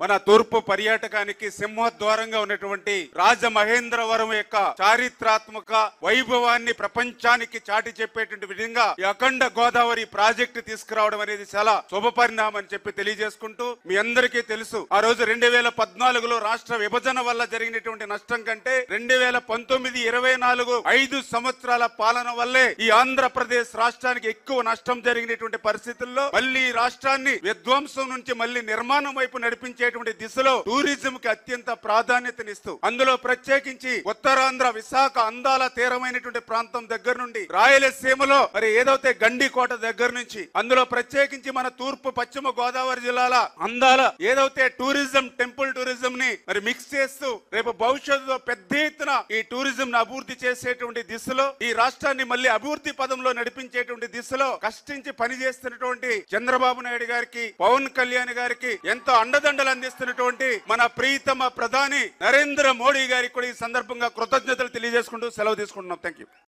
మన తూర్పు పర్యాటకానికి సింహద్వారంగా ఉన్నటువంటి రాజమహేంద్రవరం యొక్క చారిత్రాత్మక వైభవాన్ని ప్రపంచానికి చాటి చెప్పేటువంటి విధంగా ఈ అఖండ గోదావరి ప్రాజెక్టు తీసుకురావడం అనేది చాలా శుభ పరిణామం అని చెప్పి తెలియజేసుకుంటూ, మీ అందరికీ తెలుసు ఆ రోజు 2014లో రాష్ట్ర విభజన వల్ల జరిగినటువంటి నష్టం కంటే 2019-24 5 సంవత్సరాల పాలన వల్లే ఈ ఆంధ్రప్రదేశ్ రాష్ట్రానికి ఎక్కువ నష్టం జరిగినటువంటి పరిస్థితుల్లో మళ్ళీ రాష్ట్రాన్ని విధ్వంసం నుంచి మళ్ళీ నిర్మాణం వైపు నడిపించేటువంటి దిశలో టూరిజం కి అత్యంత ప్రాధాన్యతనిస్తూ, అందులో ప్రత్యేకించి ఉత్తరాంధ్ర విశాఖ అందాల తీరమైనటువంటి ప్రాంతం దగ్గర నుండి రాయలసీమలో మరి ఏదైతే గండికోట దగ్గర నుంచి, అందులో ప్రత్యేకించి మన తూర్పు పశ్చిమ గోదావరి జిల్లాల అందాల ఏదైతే టూరిజం టెంపుల్ టూరిజం ని మరి మిక్స్ చేస్తూ రేపు భవిష్యత్తులో పెద్ద ఎత్తున ఈ టూరిజం ను అభివృద్ధి చేసేటువంటి దిశలో, ఈ రాష్ట్రాన్ని మళ్ళీ అభివృద్ధి పదంలో నడిపించేటువంటి దిశలో కష్టించి పనిచేస్తున్నటువంటి చంద్రబాబు నాయుడు గారికి, పవన్ కళ్యాణ్ గారికి ఎంతో అండదండలు అందిస్తున్నటువంటి మన ప్రియతమ ప్రధాని నరేంద్ర మోడీ గారికి కూడా ఈ సందర్భంగా కృతజ్ఞతలు తెలియజేసుకుంటూ సెలవు తీసుకుంటున్నాం. Thank you.